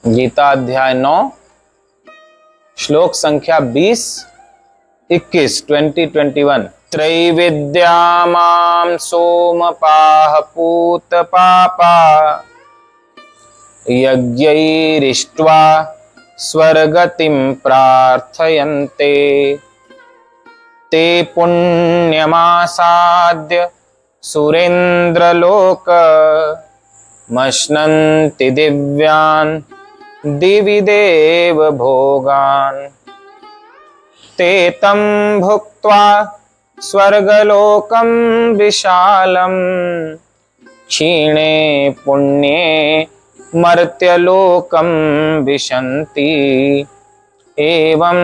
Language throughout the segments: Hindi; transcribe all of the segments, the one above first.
गीता अध्याय 9 श्लोक संख्या 20-21 त्रैविद्या मां सोमपाः पूत पापा यज्ञैरिष्ट्वा स्वर्गतिं प्रार्थयन्ते ते पुण्यमासाद्य सुरेन्द्रलोक मश्नन्ति दिव्यान् दिवि देव भोगान् ते तं भुक्त्वा स्वर्गलोकं विशालं क्षीणे पुण्ये मर्त्यलोकं विशन्ति एवं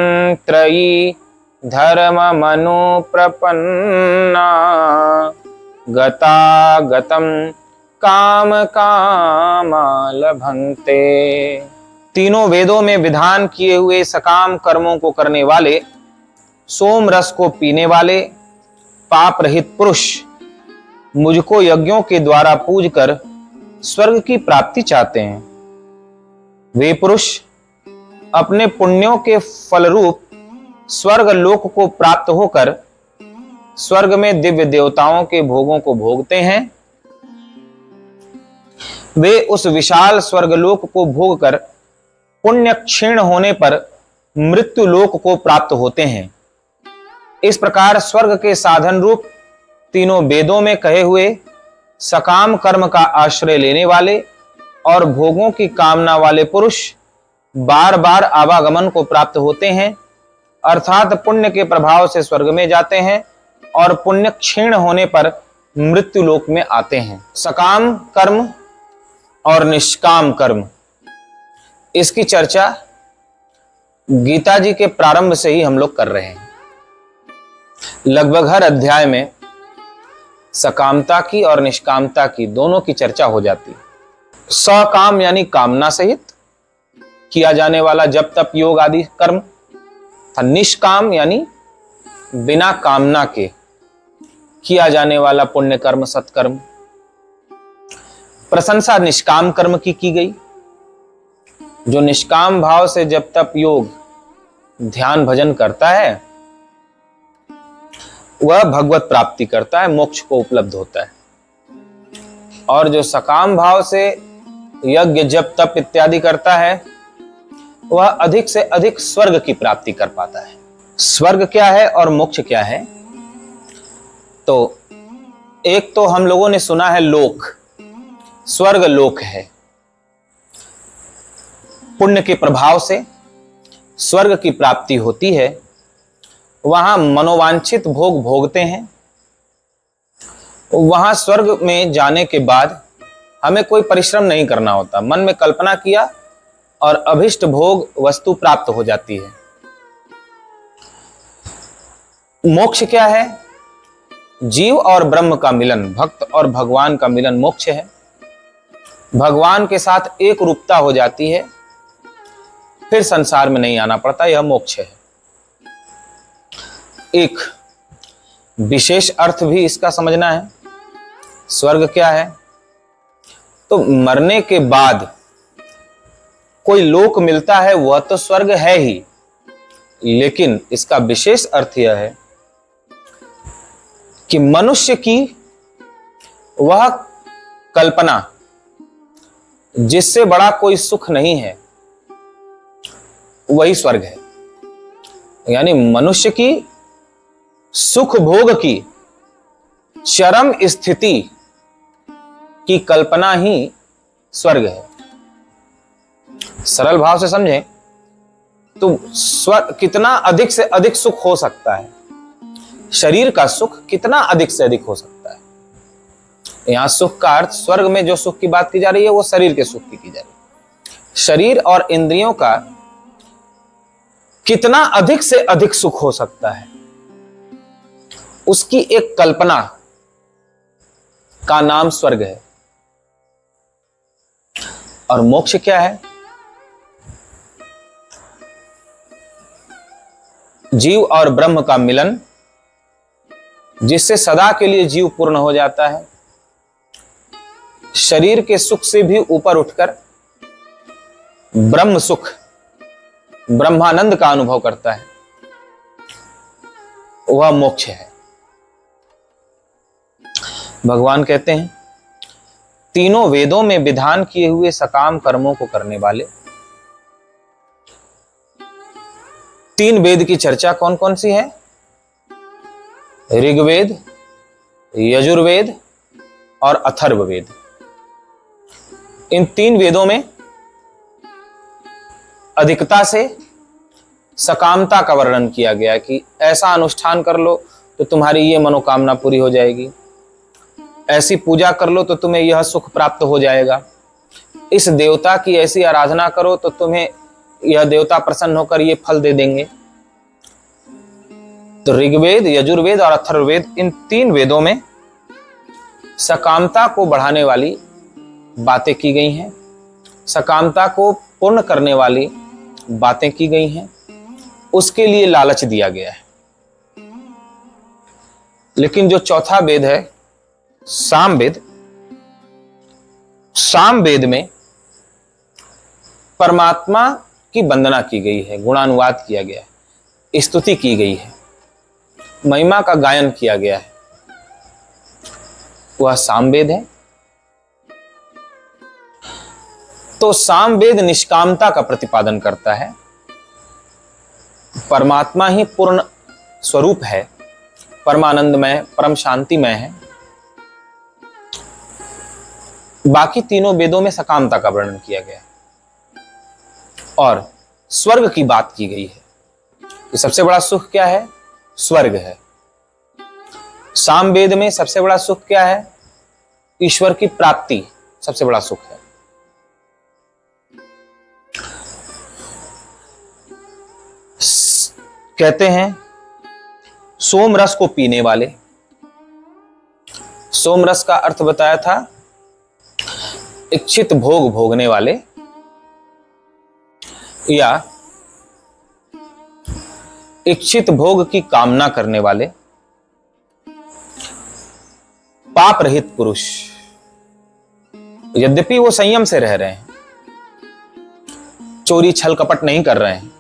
त्रयी धर्ममनुप्रपन्ना गतागतं काम कामा लभन्ते। तीनों वेदों में विधान किए हुए सकाम कर्मों को करने वाले, सोम रस को पीने वाले, पाप रहित पुरुष मुझको यज्ञों के द्वारा पूज कर स्वर्ग की प्राप्ति चाहते हैं। वे पुरुष अपने पुण्यों के फलरूप स्वर्ग लोक को प्राप्त होकर स्वर्ग में दिव्य देवताओं के भोगों को भोगते हैं। वे उस विशाल स्वर्गलोक को भोग कर पुण्य क्षीण होने पर मृत्यु लोक को प्राप्त होते हैं। इस प्रकार स्वर्ग के साधन रूप तीनों वेदों में कहे हुए सकाम कर्म का आश्रय लेने वाले और भोगों की कामना वाले पुरुष बार बार आवागमन को प्राप्त होते हैं, अर्थात पुण्य के प्रभाव से स्वर्ग में जाते हैं और पुण्य क्षीण होने पर मृत्यु लोक में आते हैं। सकाम कर्म और निष्काम कर्म, इसकी चर्चा गीता जी के प्रारंभ से ही हम लोग कर रहे हैं। लगभग हर अध्याय में सकामता की और निष्कामता की दोनों की चर्चा हो जाती है। सकाम यानी कामना सहित किया जाने वाला जप तप योग आदि कर्म, निष्काम यानी बिना कामना के किया जाने वाला पुण्य कर्म सत्कर्म। प्रशंसा निष्काम कर्म की गई। जो निष्काम भाव से जब तप योग ध्यान भजन करता है वह भगवत प्राप्ति करता है, मोक्ष को उपलब्ध होता है। और जो सकाम भाव से यज्ञ जप तप इत्यादि करता है वह अधिक से अधिक स्वर्ग की प्राप्ति कर पाता है। स्वर्ग क्या है और मोक्ष क्या है? तो एक तो हम लोगों ने सुना है लोक, स्वर्ग लोक है। पुण्य के प्रभाव से स्वर्ग की प्राप्ति होती है, वहां मनोवांछित भोग भोगते हैं। वहां स्वर्ग में जाने के बाद हमें कोई परिश्रम नहीं करना होता, मन में कल्पना किया और अभिष्ट भोग वस्तु प्राप्त हो जाती है। मोक्ष क्या है? जीव और ब्रह्म का मिलन, भक्त और भगवान का मिलन मोक्ष है। भगवान के साथ एक रूपता हो जाती है, फिर संसार में नहीं आना पड़ता, यह मोक्ष है। एक विशेष अर्थ भी इसका समझना है। स्वर्ग क्या है? तो मरने के बाद कोई लोक मिलता है वह तो स्वर्ग है ही, लेकिन इसका विशेष अर्थ यह है कि मनुष्य की वह कल्पना जिससे बड़ा कोई सुख नहीं है वही स्वर्ग है। यानी मनुष्य की सुख भोग की चरम स्थिति की कल्पना ही स्वर्ग है। सरल भाव से समझें तो स्वर्ग कितना अधिक से अधिक सुख हो सकता है, शरीर का सुख कितना अधिक से अधिक हो सकता है। यहां सुख का अर्थ, स्वर्ग में जो सुख की बात की जा रही है वो शरीर के सुख की जा रही है। शरीर और इंद्रियों का कितना अधिक से अधिक सुख हो सकता है, उसकी एक कल्पना का नाम स्वर्ग है। और मोक्ष क्या है? जीव और ब्रह्म का मिलन, जिससे सदा के लिए जीव पूर्ण हो जाता है। शरीर के सुख से भी ऊपर उठकर ब्रह्म सुख, ब्रह्मानंद का अनुभव करता है, वह मोक्ष है। भगवान कहते हैं तीनों वेदों में विधान किए हुए सकाम कर्मों को करने वाले। तीन वेद की चर्चा कौन कौन सी है? ऋग्वेद, यजुर्वेद और अथर्ववेद। इन तीन वेदों में अधिकता से सकामता का वर्णन किया गया कि ऐसा अनुष्ठान कर लो तो तुम्हारी ये मनोकामना पूरी हो जाएगी, ऐसी पूजा कर लो तो तुम्हें यह सुख प्राप्त हो जाएगा, इस देवता की ऐसी आराधना करो तो तुम्हें यह देवता प्रसन्न होकर ये फल दे देंगे। तो ऋग्वेद, यजुर्वेद और अथर्ववेद, इन तीन वेदों में सकामता को बढ़ाने वाली बातें की गई हैं, सकामता को पूर्ण करने वाली बातें की गई हैं, उसके लिए लालच दिया गया है। लेकिन जो चौथा वेद है सामवेद, सामवेद में परमात्मा की वंदना की गई है, गुणानुवाद किया गया है, स्तुति की गई है, महिमा का गायन किया गया है, वह सामवेद है। तो सामवेद निष्कामता का प्रतिपादन करता है। परमात्मा ही पूर्ण स्वरूप है, परमानंदमय, परम शांतिमय है। बाकी तीनों वेदों में सकामता का वर्णन किया गया है और स्वर्ग की बात की गई है कि सबसे बड़ा सुख क्या है? स्वर्ग है। सामवेद में सबसे बड़ा सुख क्या है? ईश्वर की प्राप्ति सबसे बड़ा सुख है। कहते हैं सोम रस को पीने वाले, सोम रस का अर्थ बताया था इच्छित भोग भोगने वाले या इच्छित भोग की कामना करने वाले, पाप रहित पुरुष। यद्यपि वो संयम से रह रहे हैं, चोरी छल कपट नहीं कर रहे हैं,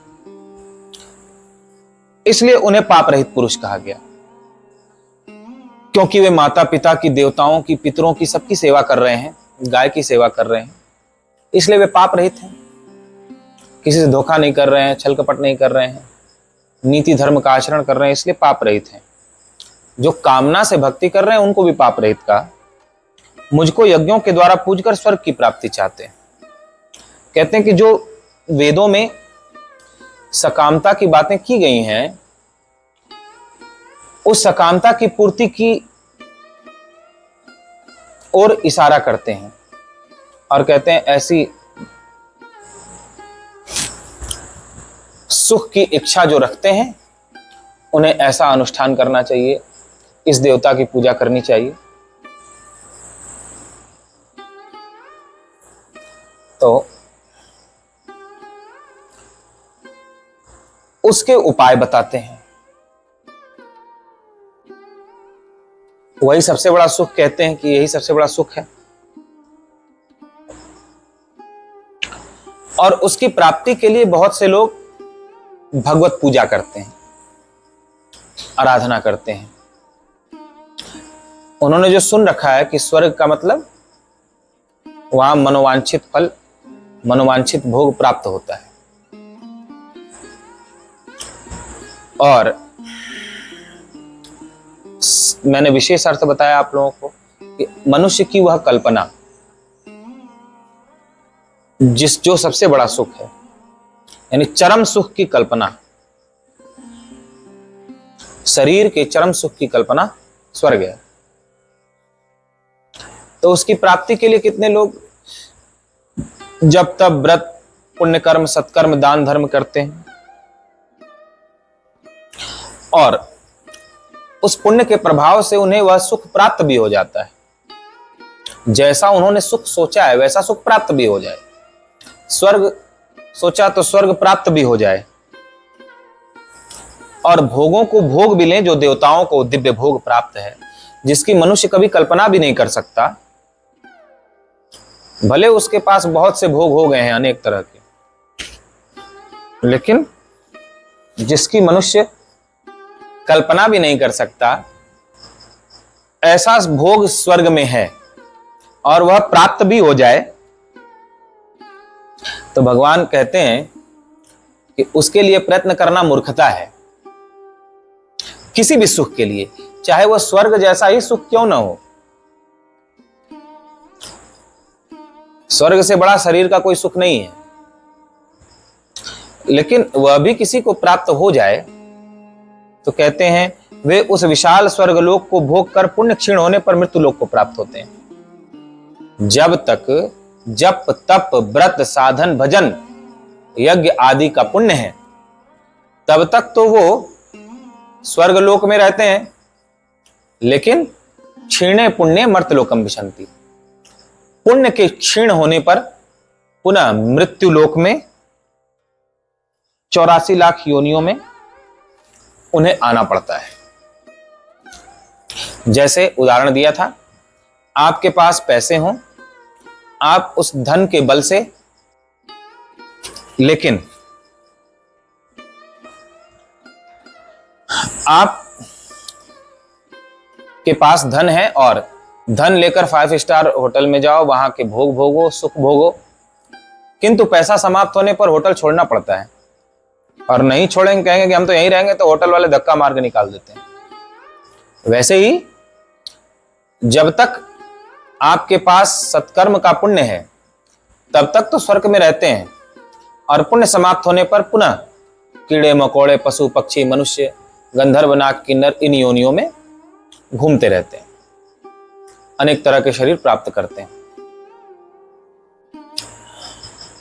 इसलिए उन्हें पाप रहित पुरुष कहा गया, क्योंकि वे माता पिता की, देवताओं की, पितरों की, सबकी सेवा कर रहे हैं, गाय की सेवा कर रहे हैं, इसलिए वे पाप रहित हैं। किसी से धोखा नहीं कर रहे हैं, छल कपट नहीं कर रहे हैं, नीति धर्म का आचरण कर रहे हैं, इसलिए पाप रहित हैं। जो कामना से भक्ति कर रहे हैं उनको भी पाप रहित कहा। मुझको यज्ञों के द्वारा पूजकर स्वर्ग की प्राप्ति चाहते हैं। कहते हैं कि जो वेदों में सकामता की बातें की गई हैं, उस सकामता की पूर्ति की ओर इशारा करते हैं और कहते हैं ऐसी सुख की इच्छा जो रखते हैं उन्हें ऐसा अनुष्ठान करना चाहिए, इस देवता की पूजा करनी चाहिए। तो उसके उपाय बताते हैं। वही सबसे बड़ा सुख, कहते हैं कि यही सबसे बड़ा सुख है और उसकी प्राप्ति के लिए बहुत से लोग भगवत पूजा करते हैं, आराधना करते हैं। उन्होंने जो सुन रखा है कि स्वर्ग का मतलब वहां मनोवांछित फल, मनोवांछित भोग प्राप्त होता है। और मैंने विशेष अर्थ बताया आप लोगों को कि मनुष्य की वह कल्पना जो सबसे बड़ा सुख है, यानी चरम सुख की कल्पना, शरीर के चरम सुख की कल्पना स्वर्ग है। तो उसकी प्राप्ति के लिए कितने लोग जब तब व्रत, पुण्य कर्म, सत्कर्म, दान धर्म करते हैं और उस पुण्य के प्रभाव से उन्हें वह सुख प्राप्त भी हो जाता है। जैसा उन्होंने सुख सोचा है वैसा सुख प्राप्त भी हो जाए, स्वर्ग सोचा तो स्वर्ग प्राप्त भी हो जाए और भोगों को भोग भी लें जो देवताओं को दिव्य भोग प्राप्त है, जिसकी मनुष्य कभी कल्पना भी नहीं कर सकता। भले उसके पास बहुत से भोग हो गए हैं अनेक तरह के, लेकिन जिसकी मनुष्य कल्पना भी नहीं कर सकता, ऐसा भोग स्वर्ग में है और वह प्राप्त भी हो जाए, तो भगवान कहते हैं कि उसके लिए प्रयत्न करना मूर्खता है। किसी भी सुख के लिए, चाहे वह स्वर्ग जैसा ही सुख क्यों ना हो। स्वर्ग से बड़ा शरीर का कोई सुख नहीं है, लेकिन वह भी किसी को प्राप्त हो जाए तो कहते हैं वे उस विशाल स्वर्गलोक को भोग कर पुण्य क्षीण होने पर मृत्यु लोक को प्राप्त होते हैं। जब तक जप तप व्रत साधन भजन यज्ञ आदि का पुण्य है, तब तक तो वो स्वर्गलोक में रहते हैं, लेकिन क्षीणे पुण्य मर्त्यलोकम विशन्ति, पुण्य के क्षीण होने पर पुनः मृत्यु लोक में 84 लाख योनियों में उन्हें आना पड़ता है। जैसे उदाहरण दिया था, आपके पास पैसे हों, आप उस धन के बल से, लेकिन आप के पास धन है और धन लेकर 5 स्टार होटल में जाओ, वहां के भोग भोगो, सुख भोगो, किंतु पैसा समाप्त होने पर होटल छोड़ना पड़ता है। और नहीं छोड़ेंगे, कहेंगे कि हम तो यहीं रहेंगे, तो होटल वाले धक्का मार के निकाल देते हैं। वैसे ही जब तक आपके पास सत्कर्म का पुण्य है, तब तक तो स्वर्ग में रहते हैं, और पुण्य समाप्त होने पर पुनः कीड़े मकोड़े पशु पक्षी मनुष्य गंधर्व नाग किन्नर इन योनियों में घूमते रहते हैं, अनेक तरह के शरीर प्राप्त करते हैं।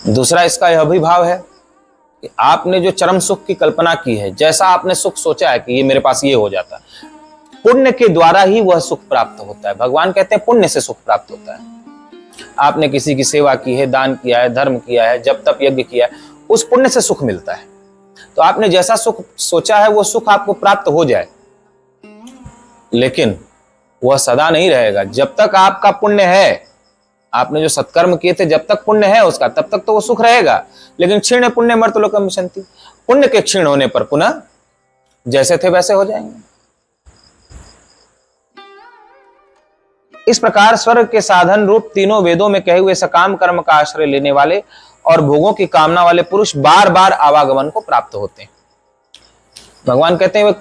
दूसरा इसका यह भी भाव है कि आपने जो चरम सुख की कल्पना की है, जैसा आपने सुख सोचा है कि ये मेरे पास ये हो जाता है, पुण्य के द्वारा ही वह सुख प्राप्त होता है। भगवान कहते हैं पुण्य से सुख प्राप्त होता है। आपने किसी की सेवा की है, दान किया है, धर्म किया है, जब तप यज्ञ किया है, उस पुण्य से सुख मिलता है। तो आपने जैसा सुख सोचा है वो सुख आपको प्राप्त हो जाए, लेकिन वह सदा नहीं रहेगा। जब तक आपका पुण्य है, आपने जो सत्कर्म किए थे, जब तक पुण्य है उसका, तब तक तो वो सुख रहेगा। लेकिन क्षीण पुण्य मर्त्यलोकम विशन्ति, पुण्य के क्षीण होने पर पुनः जैसे थे वैसे हो जाएंगे। इस प्रकार स्वर्ग के साधन रूप तीनों वेदों में कहे हुए सकाम कर्म का आश्रय लेने वाले और भोगों की कामना वाले पुरुष बार बार आवागमन को प्राप्त होते हैं। भगवान कहते हैं वे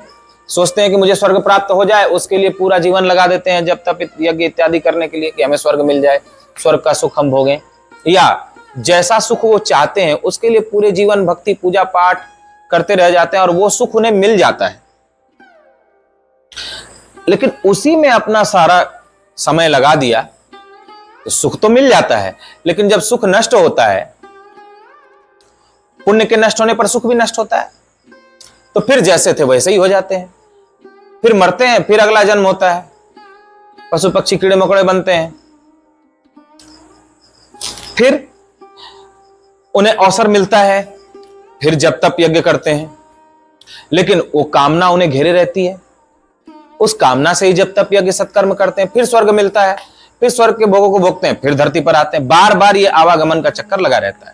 सोचते हैं कि मुझे स्वर्ग प्राप्त हो जाए, उसके लिए पूरा जीवन लगा देते हैं जब तप यज्ञ इत्यादि करने के लिए कि हमें स्वर्ग मिल जाए, स्वर्ग का सुख हम भोगें, या जैसा सुख वो चाहते हैं उसके लिए पूरे जीवन भक्ति पूजा पाठ करते रह जाते हैं और वो सुख उन्हें मिल जाता है। लेकिन उसी में अपना सारा समय लगा दिया तो सुख तो मिल जाता है, लेकिन जब सुख नष्ट होता है, पुण्य के नष्ट होने पर सुख भी नष्ट होता है, तो फिर जैसे थे वैसे ही हो जाते हैं। फिर मरते हैं, फिर अगला जन्म होता है, पशु पक्षी कीड़े मकोड़े बनते हैं, फिर उन्हें अवसर मिलता है, फिर जब तप यज्ञ करते हैं, लेकिन वो कामना उन्हें घेरे रहती है। उस कामना से ही जब तप यज्ञ सत्कर्म करते हैं, फिर स्वर्ग मिलता है, फिर स्वर्ग के भोगों को भोगते हैं, फिर धरती पर आते हैं। बार बार ये आवागमन का चक्कर लगा रहता है।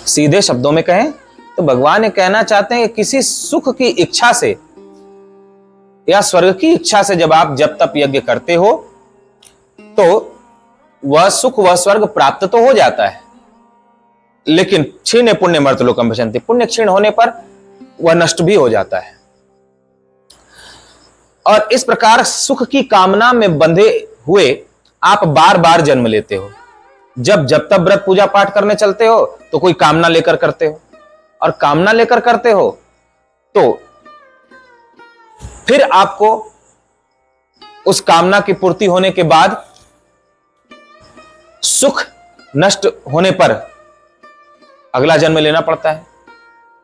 सीधे शब्दों में कहें तो भगवान ये कहना चाहते हैं कि किसी सुख की इच्छा से या स्वर्ग की इच्छा से जब आप जब तप यज्ञ करते हो, तो वह सुख वह स्वर्ग प्राप्त तो हो जाता है, लेकिन क्षीण पुण्य मर्त्यलोकम विशन्ति, पुण्य क्षीण होने पर वह नष्ट भी हो जाता है। और इस प्रकार सुख की कामना में बंधे हुए आप बार बार जन्म लेते हो। जब तब व्रत पूजा पाठ करने चलते हो तो कोई कामना लेकर करते हो, और कामना लेकर करते हो तो फिर आपको उस कामना की पूर्ति होने के बाद सुख नष्ट होने पर अगला जन्म लेना पड़ता है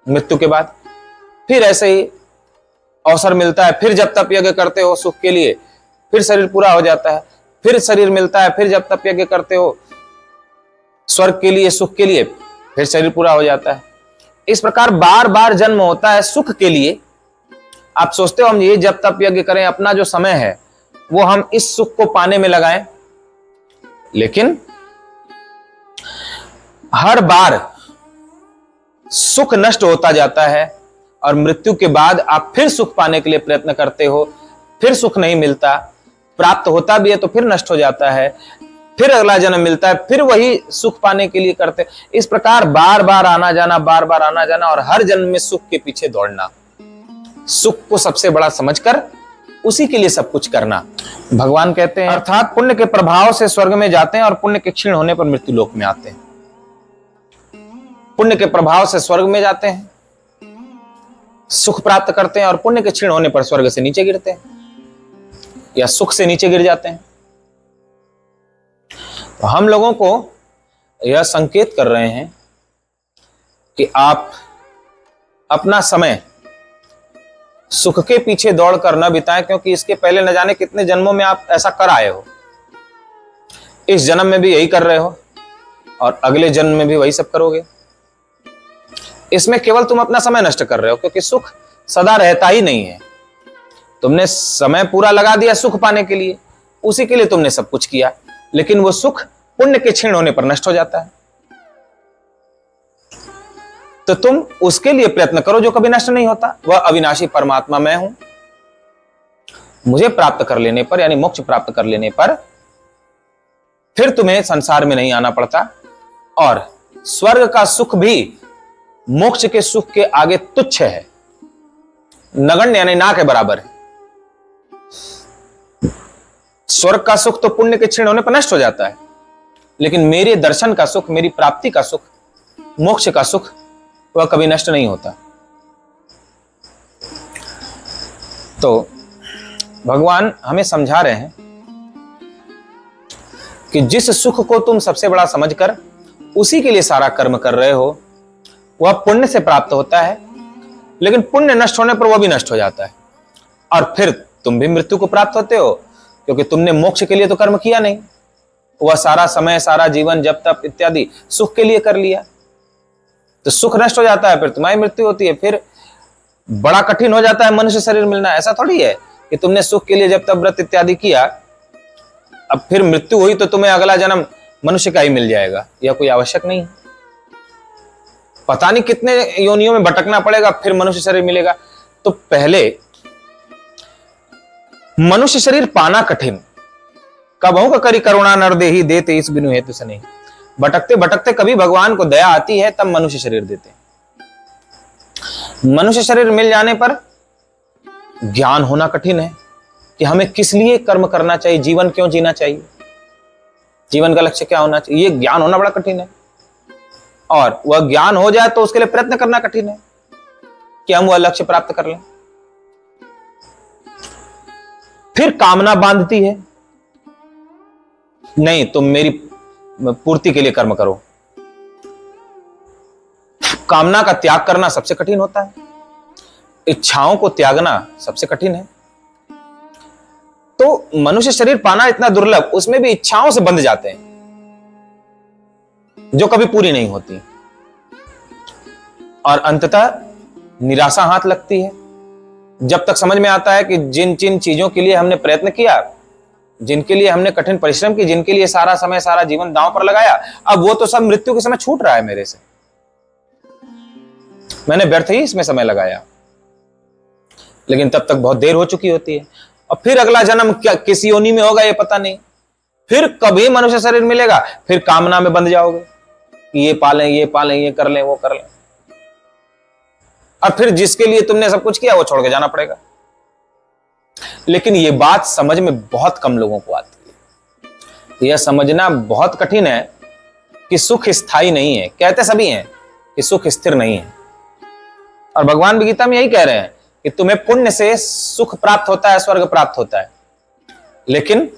मृत्यु के बाद। फिर ऐसे ही अवसर मिलता है, फिर जब तप यज्ञ करते हो सुख के लिए, फिर शरीर पूरा हो जाता है, फिर शरीर मिलता है, फिर जब तप यज्ञ करते हो स्वर्ग के लिए सुख के लिए, फिर शरीर पूरा हो जाता है। इस प्रकार बार बार जन्म होता है सुख के लिए। आप सोचते हो हम ये जब तप यज्ञ करें, अपना जो समय है वो हम इस सुख को पाने में लगाएं, लेकिन हर बार सुख नष्ट होता जाता है और मृत्यु के बाद आप फिर सुख पाने के लिए प्रयत्न करते हो, फिर सुख नहीं मिलता, प्राप्त होता भी है तो फिर नष्ट हो जाता है, फिर अगला जन्म मिलता है, फिर वही सुख पाने के लिए करते। इस प्रकार बार बार आना जाना, बार बार आना जाना और हर जन्म में सुख के पीछे दौड़ना, सुख को सबसे बड़ा समझकर उसी के लिए सब कुछ करना। भगवान कहते हैं अर्थात पुण्य के प्रभाव से स्वर्ग में जाते हैं और पुण्य के क्षीण होने पर मृत्यु लोक में आते हैं। पुण्य के प्रभाव से स्वर्ग में जाते हैं, सुख प्राप्त करते हैं और पुण्य के क्षीण होने पर स्वर्ग से नीचे गिरते हैं या सुख से नीचे गिर जाते हैं। तो हम लोगों को यह संकेत कर रहे हैं कि आप अपना समय सुख के पीछे दौड़कर न बिताएं, क्योंकि इसके पहले न जाने कितने जन्मों में आप ऐसा कर आए हो। इस जन्म में भी यही कर रहे हो और अगले जन्म में भी वही सब करोगे। इसमें केवल तुम अपना समय नष्ट कर रहे हो, क्योंकि सुख सदा रहता ही नहीं है। तुमने समय पूरा लगा दिया सुख पाने के लिए, उसी के लिए तुमने सब कुछ किया, लेकिन वो सुख पुण्य के क्षीण होने पर नष्ट हो जाता है। तो तुम उसके लिए प्रयत्न करो जो कभी नष्ट नहीं होता। वह अविनाशी परमात्मा मैं हूं, मुझे प्राप्त कर लेने पर, यानी मोक्ष प्राप्त कर लेने पर फिर तुम्हें संसार में नहीं आना पड़ता और स्वर्ग का सुख भी मोक्ष के सुख के आगे तुच्छ है, नगण्य यानी ना के बराबर है। स्वर्ग का सुख तो पुण्य के क्षीण होने पर नष्ट हो जाता है, लेकिन मेरे दर्शन का सुख, मेरी प्राप्ति का सुख, मोक्ष का सुख, वह कभी नष्ट नहीं होता। तो भगवान हमें समझा रहे हैं कि जिस सुख को तुम सबसे बड़ा समझकर उसी के लिए सारा कर्म कर रहे हो, वह पुण्य से प्राप्त होता है, लेकिन पुण्य नष्ट होने पर वह भी नष्ट हो जाता है और फिर तुम भी मृत्यु को प्राप्त होते हो, क्योंकि तुमने मोक्ष के लिए तो कर्म किया नहीं। वह सारा समय, सारा जीवन, जब तप इत्यादि सुख के लिए कर लिया, तो सुख नष्ट हो जाता है, फिर तुम्हारी मृत्यु होती है। फिर बड़ा कठिन हो जाता है मनुष्य शरीर मिलना। ऐसा थोड़ी है कि तुमने सुख के लिए जब तप व्रत इत्यादि किया, अब फिर मृत्यु हुई तो तुम्हें अगला जन्म मनुष्य का ही मिल जाएगा, यह कोई आवश्यक नहीं। पता नहीं कितने योनियों में भटकना पड़ेगा, फिर मनुष्य शरीर मिलेगा। तो पहले मनुष्य शरीर पाना कठिन, कबहू का करी करुणा नर देहि देते इस बिनु हेतु से नहीं। भटकते भटकते कभी भगवान को दया आती है, तब मनुष्य शरीर देते हैं। मनुष्य शरीर मिल जाने पर ज्ञान होना कठिन है कि हमें किस लिए कर्म करना चाहिए, जीवन क्यों जीना चाहिए, जीवन का लक्ष्य क्या होना चाहिए, ये ज्ञान होना बड़ा कठिन है। और वह ज्ञान हो जाए तो उसके लिए प्रयत्न करना कठिन है कि हम वह लक्ष्य प्राप्त कर लें। फिर कामना बांधती है, नहीं तुम मेरी पूर्ति के लिए कर्म करो। कामना का त्याग करना सबसे कठिन होता है, इच्छाओं को त्यागना सबसे कठिन है। तो मनुष्य शरीर पाना इतना दुर्लभ, उसमें भी इच्छाओं से बंध जाते हैं जो कभी पूरी नहीं होती, और अंततः निराशा हाथ लगती है। जब तक समझ में आता है कि जिन जिन चीजों के लिए हमने प्रयत्न किया, जिनके लिए हमने कठिन परिश्रम की, जिनके लिए सारा समय, सारा जीवन दांव पर लगाया, अब वो तो सब मृत्यु के समय छूट रहा है मेरे से। मैंने व्यर्थ ही इसमें समय लगाया, लेकिन तब तक बहुत देर हो चुकी होती है। और फिर अगला जन्म क्या किस योनि में होगा ये पता नहीं, फिर कभी मनुष्य शरीर मिलेगा, फिर कामना में बंध जाओगे कि ये पालें, ये पालें, ये कर लें, वो कर लें, और फिर जिसके लिए तुमने सब कुछ किया वो छोड़ के जाना पड़ेगा। लेकिन ये बात समझ में बहुत कम लोगों को आती है। यह समझना बहुत कठिन है कि सुख स्थायी नहीं है। कहते सभी हैं कि सुख स्थिर नहीं है, और भगवान भी गीता में यही कह रहे हैं कि तुम्हें पुण्य से सुख प्राप्त होता है, स्वर्ग प्राप्त होता है, लेकिन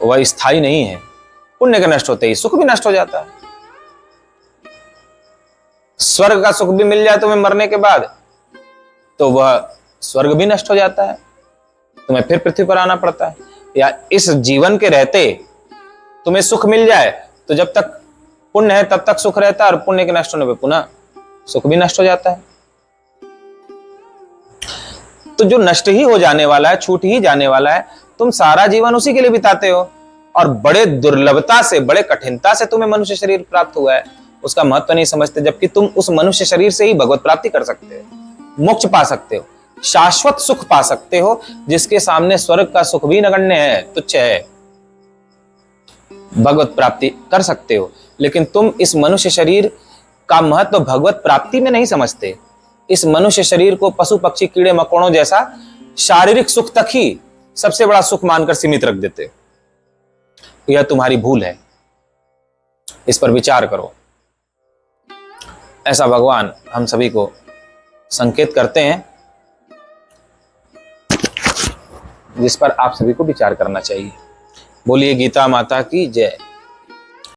वह स्थायी नहीं है। पुण्य के नष्ट होते ही सुख भी नष्ट हो जाता है। स्वर्ग का सुख भी मिल जाए तुम्हें मरने के बाद, तो वह स्वर्ग भी नष्ट हो जाता है, तुम्हें फिर पृथ्वी पर आना पड़ता है। या इस जीवन के रहते तुम्हें सुख मिल जाए तो जब तक पुण्य है तब तक सुख रहता है, और पुण्य के नष्ट होने पर पुनः सुख भी नष्ट हो जाता है। तो जो नष्ट ही हो जाने वाला है, छूट ही जाने वाला है, तुम सारा जीवन उसी के लिए बिताते हो, और बड़े दुर्लभता से, बड़े कठिनता से तुम्हें मनुष्य शरीर प्राप्त हुआ है। उसका महत्व नहीं समझते, जबकि तुम उस मनुष्य शरीर से ही भगवत प्राप्ति कर सकते हो, मोक्ष पा सकते हो, शाश्वत सुख पा सकते हो, जिसके सामने स्वर्ग का सुख भी नगण्य है, तुच्छ है। भगवत प्राप्ति कर सकते हो, लेकिन तुम इस मनुष्य शरीर का महत्व भगवत प्राप्ति में नहीं समझते। इस मनुष्य शरीर को पशु पक्षी कीड़े मकोड़ों जैसा शारीरिक सुख तक ही सबसे बड़ा सुख मानकर सीमित रख देते हो। यह तुम्हारी भूल है, इस पर विचार करो। ऐसा भगवान हम सभी को संकेत करते हैं, जिस पर आप सभी को विचार करना चाहिए। बोलिए गीता माता की जय।